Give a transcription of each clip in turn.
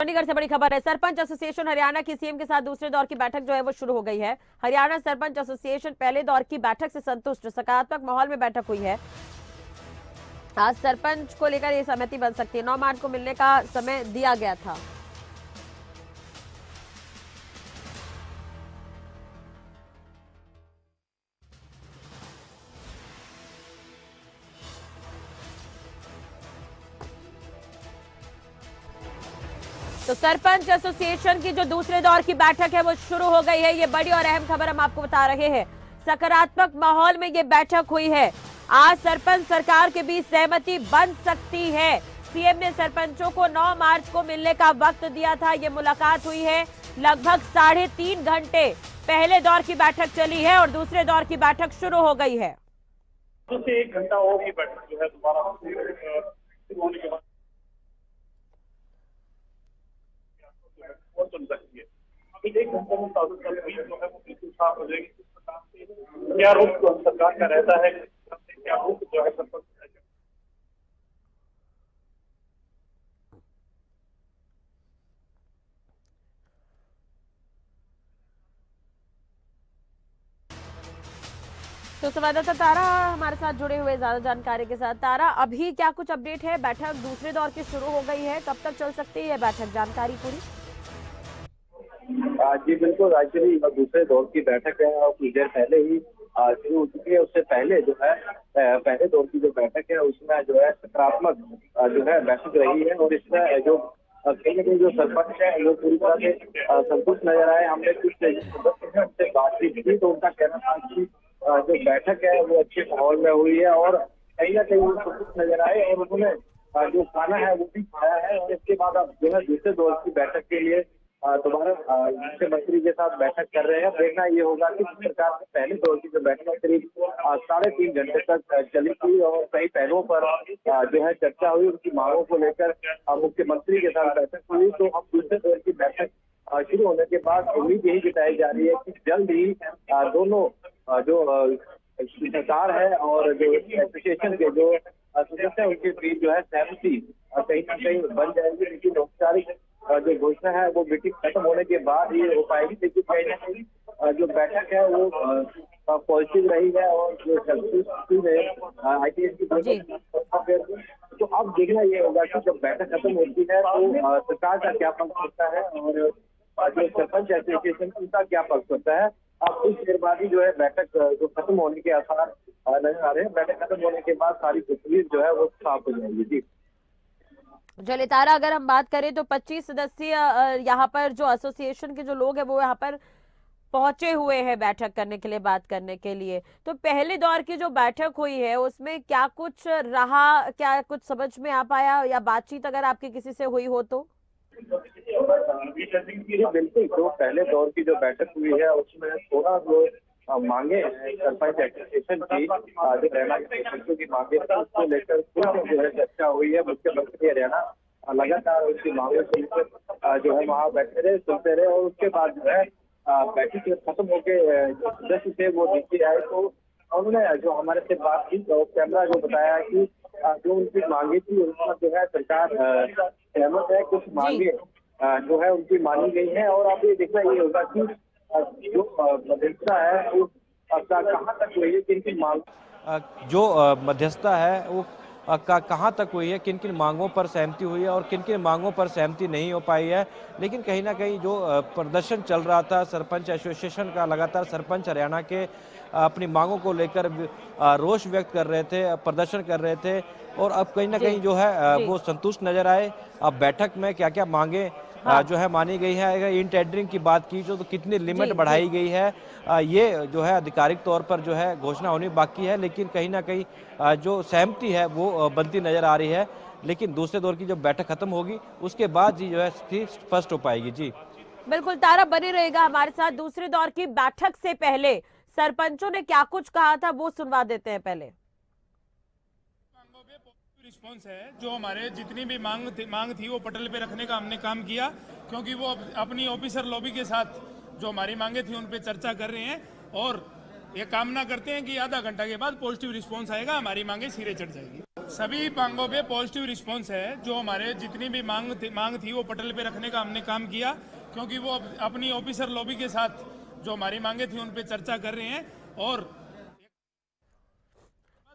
चंडीगढ़ से बड़ी खबर है। सरपंच एसोसिएशन हरियाणा की सीएम के साथ दूसरे दौर की बैठक जो है वो शुरू हो गई है। हरियाणा सरपंच एसोसिएशन पहले दौर की बैठक से संतुष्ट, सकारात्मक माहौल में बैठक हुई है। आज सरपंच को लेकर ये सहमति बन सकती है। 9 मार्च को मिलने का समय दिया गया था। तो सरपंच एसोसिएशन की जो दूसरे दौर की बैठक है वो शुरू हो गई है। ये बड़ी और अहम खबर हम आपको बता रहे हैं। सकारात्मक माहौल में ये बैठक हुई है। आज सरपंच सरकार के बीच सहमति बन सकती है। सीएम ने सरपंचों को 9 मार्च को मिलने का वक्त दिया था। ये मुलाकात हुई है। लगभग 3.5 घंटे पहले दौर की बैठक चली है और दूसरे दौर की बैठक शुरू हो गई है। तो से 1 घंटा और ये बैठक जो है दोबारा होने के बाद और चल सकती है। अभी 1 घंटे में जो है वो बिल्कुल साफ हो जाएगी। किस प्रकार से क्या रुख सरकार का रहता है, क्या रुख जो है सरपंच तो संवाददाता तारा हमारे साथ जुड़े हुए ज्यादा जानकारी के साथ। तारा, अभी क्या कुछ अपडेट है? बैठक दूसरे दौर की शुरू हो गई है, कब तक चल सकती है बैठक? जानकारी पूरी। जी बिल्कुल, एक्चुअली दूसरे दौर की बैठक है और कुछ देर पहले ही शुरू हो चुकी है। उससे पहले जो है पहले दौर की जो बैठक है उसमें जो है सकारात्मक जो है बैठक रही है और इसमें जो कहीं ना कहीं जो सरपंच है वो पूरी तरह से संतुष्ट नजर आए। हमने कुछ सदस्य हैं उनसे बातचीत की तो उनका कहना था कि जो बैठक है वो अच्छे माहौल में हुई है और कहीं ना कहीं वो संतुष्ट नजर आए और उन्होंने जो खाना है वो भी खाया है। और इसके बाद अब जो है दूसरे दौर की बैठक के लिए दोबारा मुख्यमंत्री के साथ बैठक कर रहे हैं। देखना ये होगा कि सरकार ने पहले दौर की जो बैठक करीब 3.5 घंटे तक चली थी और कई पहलुओं पर जो है चर्चा हुई, उनकी मांगों को लेकर मुख्यमंत्री के साथ बैठक हुई। तो अब दूसरे दौर की बैठक शुरू होने के बाद उम्मीद यही जताई जा रही है कि जल्द ही दोनों जो सरकार है और जो एसोसिएशन के जो सदस्य है उनके बीच जो है सहमति कहीं ना कहीं बन जाएगी। लेकिन औपचारिक जो घोषणा है वो मीटिंग खत्म होने के बाद ये हो पाएगी। लेकिन कहीं ना कहीं जो बैठक है वो पॉजिटिव रही है और जो संतुष्टि में आईटीएस की तो अब देखना ये होगा कि जब बैठक खत्म होती है तो सरकार का क्या पक्ष होता है और जो सरपंच एसोसिएशन उनका क्या पक्ष होता है। अब कुछ देर बाद ही जो है बैठक जो खत्म होने के आसार नजर आ रहे हैं। बैठक खत्म होने के बाद सारी तस्वीर जो है वो साफ हो जाएगी। जी चलिए तारा, अगर हम बात करें तो 25 सदस्यीय यहाँ पर जो एसोसिएशन के जो लोग हैं वो यहाँ पर पहुंचे हुए हैं बैठक करने के लिए, बात करने के लिए। तो पहले दौर की जो बैठक हुई है उसमें क्या कुछ रहा, क्या कुछ समझ में आ पाया या बातचीत अगर आपकी किसी से हुई हो तो? बिल्कुल, जो पहले दौर की जो बैठक हुई है उसमें थोड़ा जो मांगे सरपंच एसोसिएशन की जो हरियाणा के सरपंचों की मांगे थी उसको लेकर जो है चर्चा हुई है। मुख्यमंत्री हरियाणा लगातार उसकी मांगों को लेकर जो है वहाँ बैठे रहे, सुनते रहे और उसके बाद जो है बैठक खत्म होके जो सदस्य थे वो नीचे आए तो उन्होंने जो हमारे से बात की तो कैमरा जो बताया कि जो उनकी मांगे थी उनका जो है सरकार सहमत है। कुछ मांगे जो है उनकी मानी गई है और अब ये देखना ये होगा कि जो मध्यस्थता है वो कहाँ तक हुई है, किन किन मांग जो मध्यस्थता है वो कहाँ तक हुई है, किन किन मांगों पर सहमति हुई है और किन किन मांगों पर सहमति नहीं हो पाई है। लेकिन कहीं ना कहीं जो प्रदर्शन चल रहा था सरपंच एसोसिएशन का, लगातार सरपंच हरियाणा के अपनी मांगों को लेकर रोष व्यक्त कर रहे थे, प्रदर्शन कर रहे थे और अब कहीं ना कहीं जो है वो संतुष्ट नजर आए। अब बैठक में क्या क्या मांगे जो है मानी गई है, अगर इन टेंडरिंग की बात की तो कितनी लिमिट बढ़ाई गई है ये जो है आधिकारिक तौर पर जो है घोषणा होनी बाकी है। लेकिन कहीं ना कहीं जो सहमति है वो बनती नजर आ रही है। लेकिन दूसरे दौर की जब बैठक खत्म होगी उसके बाद ही जो है स्थिति स्पष्ट हो पाएगी। जी बिल्कुल तारा, बने रहेगा हमारे साथ। दूसरे दौर की बैठक से पहले सरपंचों ने क्या कुछ कहा था वो सुनवा देते हैं पहले। रिस्पॉन्स है, जो हमारे जितनी भी मांग थी वो पटल पे रखने का हमने काम किया, क्योंकि वो अपनी ऑफिसर लॉबी के साथ जो हमारी मांगे थी उन पे चर्चा कर रहे हैं और ये कामना करते हैं कि आधा घंटा के बाद पॉजिटिव रिस्पॉन्स आएगा, हमारी मांगे सिरे चढ़ जाएगी। सभी मांगों पे पॉजिटिव रिस्पांस है। जो हमारे जितनी भी मांग थी वो पटल पे रखने का हमने काम किया, क्योंकि वो अपनी ऑफिसर लॉबी के साथ जो हमारी मांगे थी उन पे चर्चा कर रहे हैं। और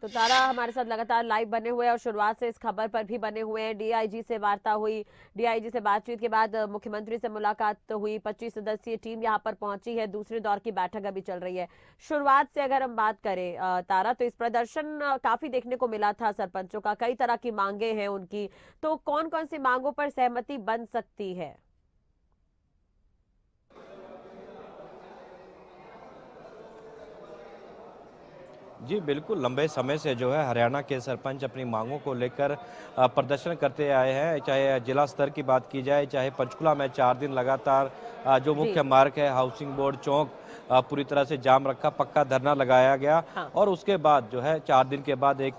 तो तारा हमारे साथ लगातार लाइव बने हुए हैं और शुरुआत से इस खबर पर भी बने हुए हैं। डीआईजी से वार्ता हुई, डीआईजी से बातचीत के बाद मुख्यमंत्री से मुलाकात हुई, 25 सदस्यीय टीम यहां पर पहुंची है, दूसरे दौर की बैठक अभी चल रही है। शुरुआत से अगर हम बात करें तारा, तो इस प्रदर्शन काफी देखने को मिला था सरपंचों का, कई तरह की मांगे हैं उनकी, तो कौन कौन सी मांगों पर सहमति बन सकती है? जी बिल्कुल, लंबे समय से जो है हरियाणा के सरपंच अपनी मांगों को लेकर प्रदर्शन करते आए हैं। चाहे जिला स्तर की बात की जाए, चाहे पंचकुला में 4 दिन लगातार जो जी। मुख्य मार्ग है हाउसिंग बोर्ड चौक पूरी तरह से जाम रखा, पक्का धरना लगाया गया। हाँ। और उसके बाद जो है 4 दिन के बाद एक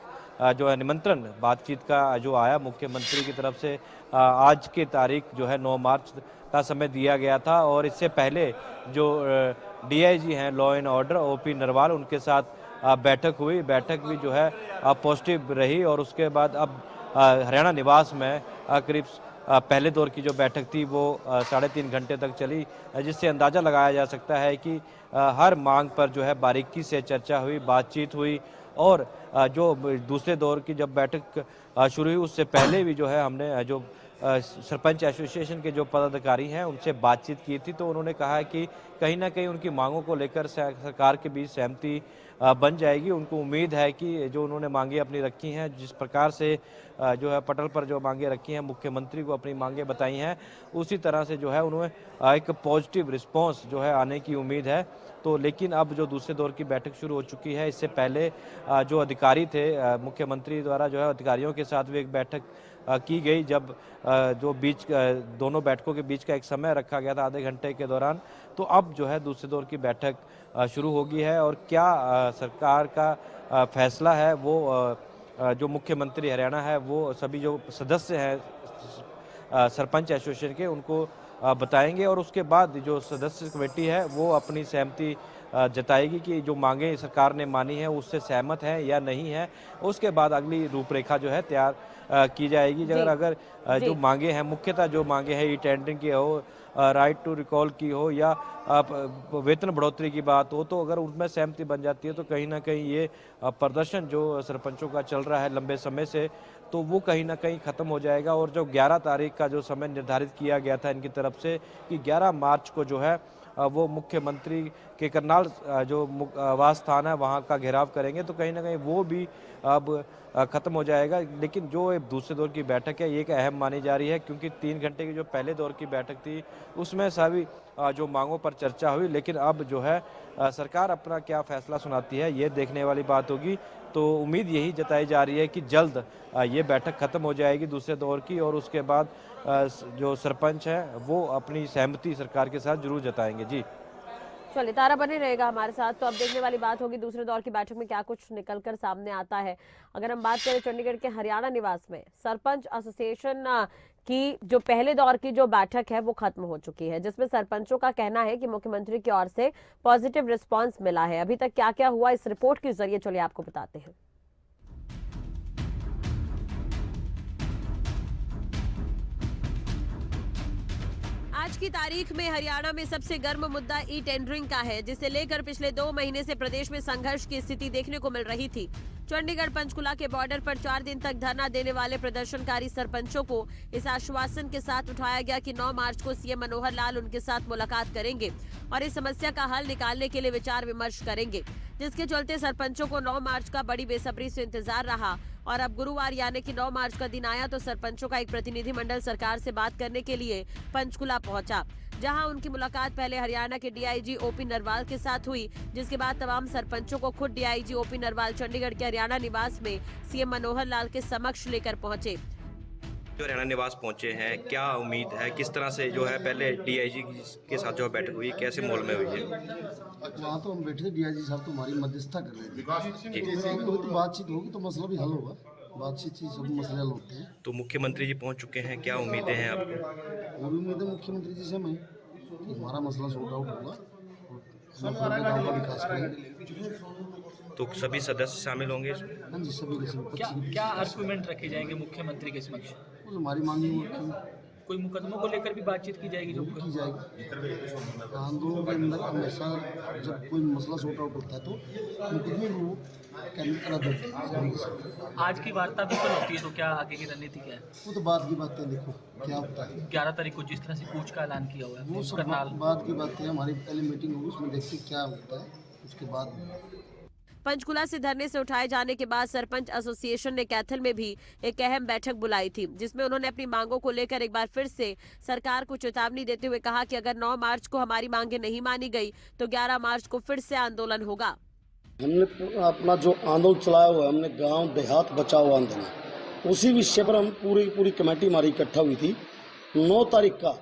जो है निमंत्रण बातचीत का जो आया मुख्यमंत्री की तरफ से, आज की तारीख जो है 9 मार्च का समय दिया गया था। और इससे पहले जो डीआईजी हैं law and order OP Narwal, उनके साथ बैठक हुई। बैठक भी जो है पॉजिटिव रही। और उसके बाद अब हरियाणा निवास में करीब पहले दौर की जो बैठक थी वो 3.5 घंटे तक चली, जिससे अंदाज़ा लगाया जा सकता है कि हर मांग पर जो है बारीकी से चर्चा हुई, बातचीत हुई। और जो दूसरे दौर की जब बैठक शुरू हुई उससे पहले भी जो है हमने जो सरपंच एसोसिएशन के जो पदाधिकारी हैं उनसे बातचीत की थी, तो उन्होंने कहा है कि कहीं ना कहीं उनकी मांगों को लेकर सरकार के बीच सहमति बन जाएगी। उनको उम्मीद है कि जो उन्होंने मांगे अपनी रखी हैं, जिस प्रकार से जो है पटल पर जो मांगे रखी हैं, मुख्यमंत्री को अपनी मांगे बताई हैं, उसी तरह से जो है उन्हें एक पॉजिटिव रिस्पांस जो है आने की उम्मीद है। तो लेकिन अब जो दूसरे दौर की बैठक शुरू हो चुकी है, इससे पहले जो अधिकारी थे मुख्यमंत्री द्वारा जो है अधिकारियों के साथ भी एक बैठक की गई, जब जो बीच दोनों बैठकों के बीच का एक समय रखा गया था आधे घंटे के दौरान। तो अब जो है दूसरे दौर की बैठक शुरू होगी है। और क्या सरकार का फैसला है वो जो मुख्यमंत्री हरियाणा है वो सभी जो सदस्य हैं सरपंच एसोसिएशन के उनको बताएंगे। और उसके बाद जो सदस्य कमेटी है वो अपनी सहमति जताएगी कि जो मांगे सरकार ने मानी है उससे सहमत है या नहीं है। उसके बाद अगली रूपरेखा जो है तैयार की जाएगी। अगर जो मांगे हैं, मुख्यतः जो मांगे हैं, ई टेंडरिंग की हो, राइट टू रिकॉल की हो, या वेतन बढ़ोतरी की बात हो, तो अगर उनमें सहमति बन जाती है तो कहीं ना कहीं ये प्रदर्शन जो सरपंचों का चल रहा है लंबे समय से, तो वो कहीं ना कहीं ख़त्म हो जाएगा। और जो 11 तारीख का जो समय निर्धारित किया गया था इनकी तरफ से कि 11 मार्च को जो है वो मुख्यमंत्री के करनाल जो आवास स्थान है वहाँ का घेराव करेंगे, तो कहीं ना कहीं वो भी अब ख़त्म हो जाएगा। लेकिन जो दूसरे दौर की बैठक है ये एक अहम मानी जा रही है, क्योंकि 3 घंटे की जो पहले दौर की बैठक थी उसमें सभी जो मांगों पर चर्चा हुई। लेकिन अब जो है सरकार अपना क्या फैसला सुनाती है ये देखने वाली बात होगी। तो उम्मीद यही जताई जा रही है कि जल्द ये बैठक ख़त्म हो जाएगी दूसरे दौर की, और उसके बाद जो सरपंच हैं वो अपनी सहमति सरकार के साथ जरूर जताएंगे। जी चलिए, तारा बने रहेगा हमारे साथ। तो अब देखने वाली बात होगी दूसरे दौर की बैठक में क्या कुछ निकलकर सामने आता है। अगर हम बात करें चंडीगढ़ के हरियाणा निवास में सरपंच एसोसिएशन की जो पहले दौर की जो बैठक है वो खत्म हो चुकी है, जिसमें सरपंचों का कहना है कि मुख्यमंत्री की ओर से पॉजिटिव रिस्पांस मिला है। अभी तक क्या क्या हुआ इस रिपोर्ट के जरिए चलिए आपको बताते हैं। आज की तारीख में हरियाणा में सबसे गर्म मुद्दा ई टेंडरिंग का है, जिसे लेकर पिछले 2 महीने से प्रदेश में संघर्ष की स्थिति देखने को मिल रही थी। चंडीगढ़ पंचकुला के बॉर्डर पर 4 दिन तक धरना देने वाले प्रदर्शनकारी सरपंचों को इस आश्वासन के साथ उठाया गया कि 9 मार्च को सीएम मनोहर लाल उनके साथ मुलाकात करेंगे और इस समस्या का हल निकालने के लिए विचार विमर्श करेंगे, जिसके चलते सरपंचों को 9 मार्च का बड़ी बेसब्री से इंतजार रहा। और अब गुरुवार यानी कि 9 मार्च का दिन आया तो सरपंचों का एक प्रतिनिधिमंडल सरकार से बात करने के लिए पंचकुला पहुंचा, जहां उनकी मुलाकात पहले हरियाणा के डीआईजी ओपी नरवाल के साथ हुई, जिसके बाद तमाम सरपंचों को खुद डीआईजी ओपी नरवाल चंडीगढ़ के हरियाणा निवास में सीएम मनोहर लाल के समक्ष लेकर पहुंचे। जो हरियाणा निवास पहुंचे हैं, क्या उम्मीद है, किस तरह से जो है पहले डीआईजी के साथ जो बैठक हुई कैसे माहौल में हुई है? वहाँ तो हम बैठे थे, डीआईजी साहब तो हमारी मध्यस्थता कर रहे थे। तो बातचीत होगी तो मसला भी हल होगा, बातचीत से सब मसले हल होते हैं। तो मुख्यमंत्री जी पहुंच चुके हैं, क्या उम्मीदें हैं आपको? वो भी उम्मीद है मुख्यमंत्री जी से हमें कि हमारा मसला सॉर्ट आउट होगा और गाँव का विकास करेंगे। तो सभी सदस्य शामिल होंगे इसमें? हाँ जी, सभी के सभी क्या 25 क्या आर्गुमेंट रखे जाएंगे मुख्यमंत्री के समक्ष? वो जो हमारी मांगी वो रखेंगे, कोई मुकदमों को लेकर भी बातचीत की जाएगी जो की जाएगी। आंदोलन के अंदर हमेशा जब कोई मसला सॉर्ट आउट होता है तो मुकदमे में वो रद्द होते हैं सभी के सभी। आज की वार्ता विफल होती है तो क्या आगे की रणनीति क्या है? वो तो बाद की बातें, देखो क्या होता है। 11 तारीख को जिस तरह से कूच का ऐलान किया हुआ वो है सब करनाल, बाद की बातें हैं। हमारी पहले मीटिंग होगी, उसमें देखते हैं क्या होता है, उसके बाद। पंचकुला से धरने से उठाए जाने के बाद सरपंच एसोसिएशन ने कैथल में भी एक अहम बैठक बुलाई थी, जिसमें उन्होंने अपनी मांगों को लेकर एक बार फिर से सरकार को चेतावनी देते हुए कहा कि अगर 9 मार्च को हमारी मांगें नहीं मानी गई तो 11 मार्च को फिर से आंदोलन होगा। हमने अपना जो आंदोलन चलाया हुआ है, हमने गांव देहात बचाओ आंदोलन, उसी विषय पर हम पूरी कमेटी हमारी इकट्ठा हुई थी। 9 तारीख का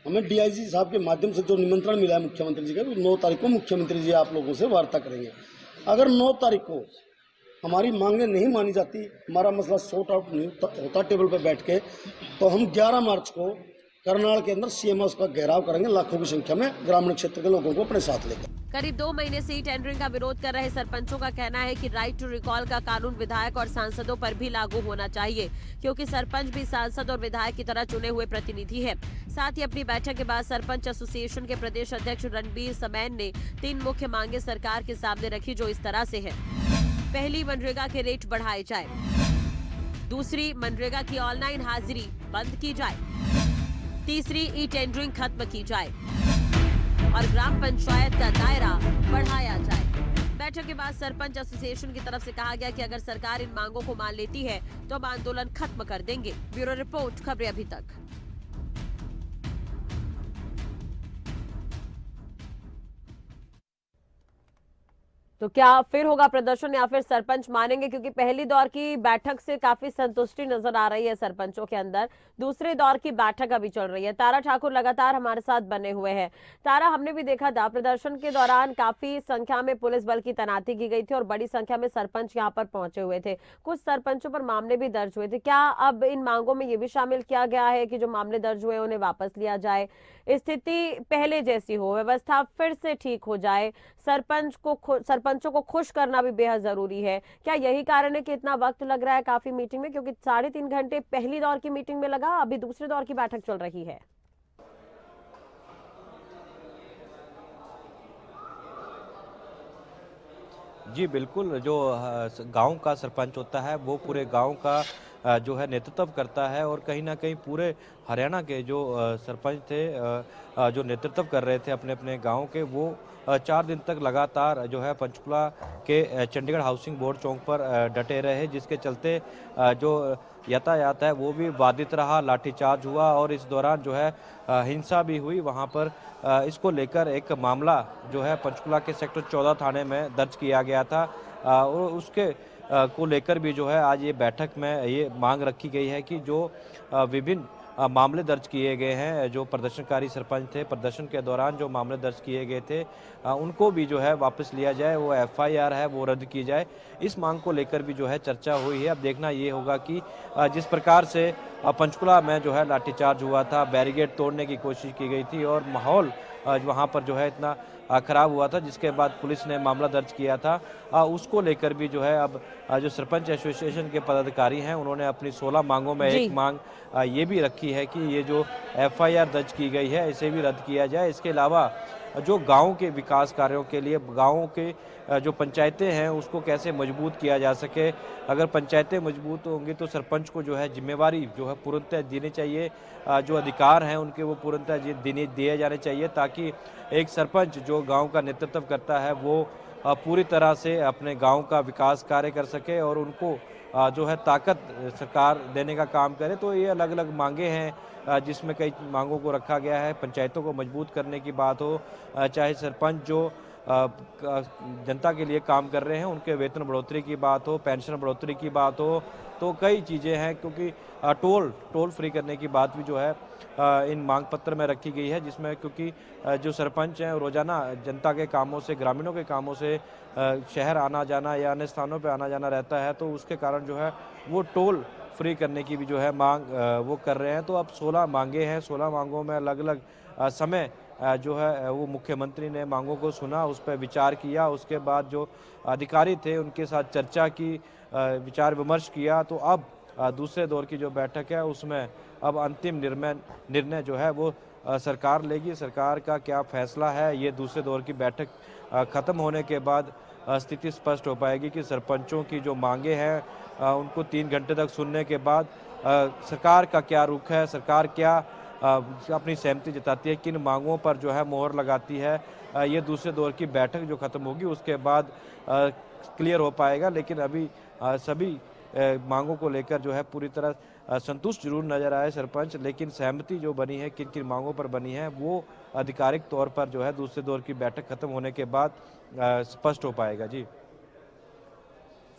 हमें डीआईजी साहब के माध्यम से जो निमंत्रण मिला है मुख्यमंत्री जी का, 9 तारीख को मुख्यमंत्री जी आप लोगों से वार्ता करेंगे। अगर 9 तारीख को हमारी मांगें नहीं मानी जाती, हमारा मसला सॉर्ट आउट नहीं होता टेबल पर बैठ के, तो हम 11 मार्च को करनाल के अंदर सीएम हाउस का घेराव करेंगे, लाखों की संख्या में ग्रामीण क्षेत्र के लोगों को अपने साथ लेकर। करीब 2 महीने से ही टेंडरिंग का विरोध कर रहे सरपंचों का कहना है कि राइट टू रिकॉल का कानून विधायक और सांसदों पर भी लागू होना चाहिए, क्योंकि सरपंच भी सांसद और विधायक की तरह चुने हुए प्रतिनिधि है। साथ ही अपनी बैठक के बाद सरपंच एसोसिएशन के प्रदेश अध्यक्ष रणबीर समैन ने 3 मुख्य मांगे सरकार के सामने रखी, जो इस तरह से है। पहली, मनरेगा के रेट बढ़ाए जाए। दूसरी, मनरेगा की ऑनलाइन हाजिरी बंद की जाए। तीसरी, ई टेंडरिंग खत्म की जाए और ग्राम पंचायत का दायरा बढ़ाया जाए। बैठक के बाद सरपंच एसोसिएशन की तरफ से कहा गया कि अगर सरकार इन मांगों को मान लेती है तो हम आंदोलन खत्म कर देंगे। ब्यूरो रिपोर्ट, खबरें अभी तक। तो क्या फिर होगा प्रदर्शन या फिर सरपंच मानेंगे? क्योंकि पहली दौर की बैठक से काफी संतुष्टि नजर आ रही है सरपंचों के अंदर। दूसरे दौर की बैठक अभी चल रही है। तारा ठाकुर लगातार हमारे साथ बने हुए हैं। तारा, हमने भी देखा था प्रदर्शन के दौरान काफी संख्या में पुलिस बल की तैनाती की गई थी और बड़ी संख्या में सरपंच यहाँ पर पहुंचे हुए थे। कुछ सरपंचों पर मामले भी दर्ज हुए थे। क्या अब इन मांगों में ये भी शामिल किया गया है कि जो मामले दर्ज हुए उन्हें वापस लिया जाए, स्थिति पहले जैसी हो, व्यवस्था फिर से ठीक हो जाए? सरपंचों को खुश करना भी बेहद जरूरी है। क्या यही कारण है कि इतना वक्त लग रहा है काफी मीटिंग में? क्योंकि 3.5 घंटे पहली दौर की मीटिंग में लगा, अभी दूसरे दौर की बैठक चल रही है। जी बिल्कुल, जो गांव का सरपंच होता है वो पूरे गांव का जो है नेतृत्व करता है और कहीं ना कहीं पूरे हरियाणा के जो सरपंच थे जो नेतृत्व कर रहे थे अपने अपने गांव के, वो 4 दिन तक लगातार जो है पंचकुला के चंडीगढ़ हाउसिंग बोर्ड चौक पर डटे रहे, जिसके चलते जो यातायात है वो भी बाधित रहा, लाठीचार्ज हुआ और इस दौरान जो है हिंसा भी हुई। वहां पर इसको लेकर एक मामला जो है पंचकुला के सेक्टर 14 थाने में दर्ज किया गया था और उसके को लेकर भी जो है आज ये बैठक में ये मांग रखी गई है कि जो विभिन्न मामले दर्ज किए गए हैं, जो प्रदर्शनकारी सरपंच थे, प्रदर्शन के दौरान जो मामले दर्ज किए गए थे उनको भी जो है वापस लिया जाए, वो एफआईआर है वो रद्द की जाए। इस मांग को लेकर भी जो है चर्चा हुई है। अब देखना ये होगा कि जिस प्रकार से पंचकुला में जो है लाठीचार्ज हुआ था, बैरिकेड तोड़ने की कोशिश की गई थी और माहौल वहाँ पर जो है इतना खराब हुआ था, जिसके बाद पुलिस ने मामला दर्ज किया था, उसको लेकर भी जो है अब जो सरपंच एसोसिएशन के पदाधिकारी हैं उन्होंने अपनी 16 मांगों में एक मांग ये भी रखी है कि ये जो एफआईआर दर्ज की गई है इसे भी रद्द किया जाए। इसके अलावा जो गांव के विकास कार्यों के लिए गांवों के जो पंचायतें हैं उसको कैसे मजबूत किया जा सके, अगर पंचायतें मजबूत होंगी तो सरपंच को जो है जिम्मेवारी जो है पूर्णतः देनी चाहिए, जो अधिकार हैं उनके वो पूर्णतः दिए जाने चाहिए, ताकि एक सरपंच जो गांव का नेतृत्व करता है वो पूरी तरह से अपने गांव का विकास कार्य कर सके और उनको जो है ताकत सरकार देने का काम करे। तो ये अलग अलग मांगे हैं जिसमें कई मांगों को रखा गया है। पंचायतों को मजबूत करने की बात हो, चाहे सरपंच जो जनता के लिए काम कर रहे हैं उनके वेतन बढ़ोतरी की बात हो, पेंशन बढ़ोतरी की बात हो, तो कई चीज़ें हैं। क्योंकि टोल फ्री करने की बात भी जो है इन मांग पत्र में रखी गई है, जिसमें क्योंकि जो सरपंच हैं रोजाना जनता के कामों से, ग्रामीणों के कामों से शहर आना जाना या अन्य स्थानों पर आना जाना रहता है, तो उसके कारण जो है वो टोल फ्री करने की भी जो है मांग वो कर रहे हैं। तो अब 16 मांगे हैं, 16 मांगों में अलग अलग समय जो है वो मुख्यमंत्री ने मांगों को सुना, उस पर विचार किया, उसके बाद जो अधिकारी थे उनके साथ चर्चा की, विचार विमर्श किया। तो अब दूसरे दौर की जो बैठक है उसमें अब अंतिम निर्णय जो है वो सरकार लेगी। सरकार का क्या फैसला है ये दूसरे दौर की बैठक ख़त्म होने के बाद स्थिति स्पष्ट हो पाएगी कि सरपंचों की जो मांगे हैं उनको 3 घंटे तक सुनने के बाद सरकार का क्या रुख है, सरकार क्या अपनी सहमति जताती है, किन मांगों पर जो है मोहर लगाती है, ये दूसरे दौर की बैठक जो ख़त्म होगी उसके बाद क्लियर हो पाएगा। लेकिन अभी सभी मांगों को लेकर जो है पूरी तरह संतुष्ट जरूर नजर आए सरपंच, लेकिन सहमति जो बनी है, किन किन मांगों पर बनी है, वो आधिकारिक तौर पर जो है दूसरे दौर की बैठक खत्म होने के बाद स्पष्ट हो पाएगा। जी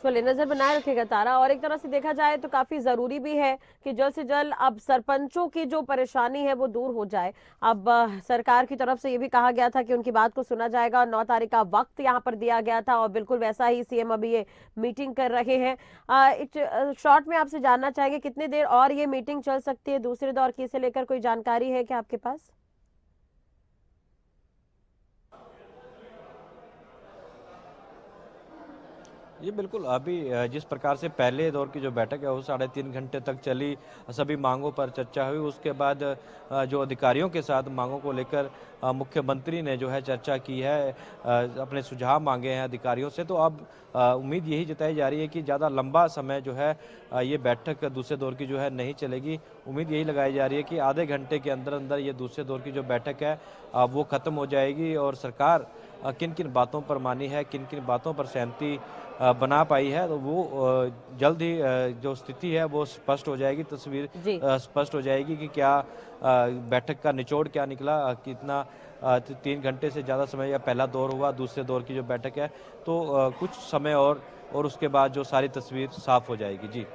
चलिए, नजर बनाए रखेगा तारा। और एक तरह से देखा जाए तो काफी जरूरी भी है कि जल्द से जल्द अब सरपंचों की जो परेशानी है वो दूर हो जाए। अब सरकार की तरफ से ये भी कहा गया था कि उनकी बात को सुना जाएगा और 9 तारीख का वक्त यहाँ पर दिया गया था और बिल्कुल वैसा ही सीएम अभी ये मीटिंग कर रहे हैं। शॉर्ट में आपसे जानना चाहेंगे कितनी देर और ये मीटिंग चल सकती है दूसरे दौर की, इसे लेकर कोई जानकारी है क्या आपके पास? ये बिल्कुल अभी जिस प्रकार से पहले दौर की जो बैठक है वो 3.5 घंटे तक चली, सभी मांगों पर चर्चा हुई। उसके बाद जो अधिकारियों के साथ मांगों को लेकर मुख्यमंत्री ने जो है चर्चा की है, अपने सुझाव मांगे हैं अधिकारियों से। तो अब उम्मीद यही जताई जा रही है कि ज़्यादा लंबा समय जो है ये बैठक दूसरे दौर की जो है नहीं चलेगी। उम्मीद यही लगाई जा रही है कि आधे घंटे के अंदर अंदर ये दूसरे दौर की जो बैठक है वो ख़त्म हो जाएगी और सरकार किन किन बातों पर मानी है, किन किन बातों पर सहमति बना पाई है, तो वो जल्द ही जो स्थिति है वो स्पष्ट हो जाएगी, तस्वीर स्पष्ट हो जाएगी कि क्या बैठक का निचोड़ क्या निकला, कितना 3 घंटे से ज़्यादा समय या पहला दौर हुआ, दूसरे दौर की जो बैठक है तो कुछ समय और उसके बाद जो सारी तस्वीर साफ हो जाएगी। जी।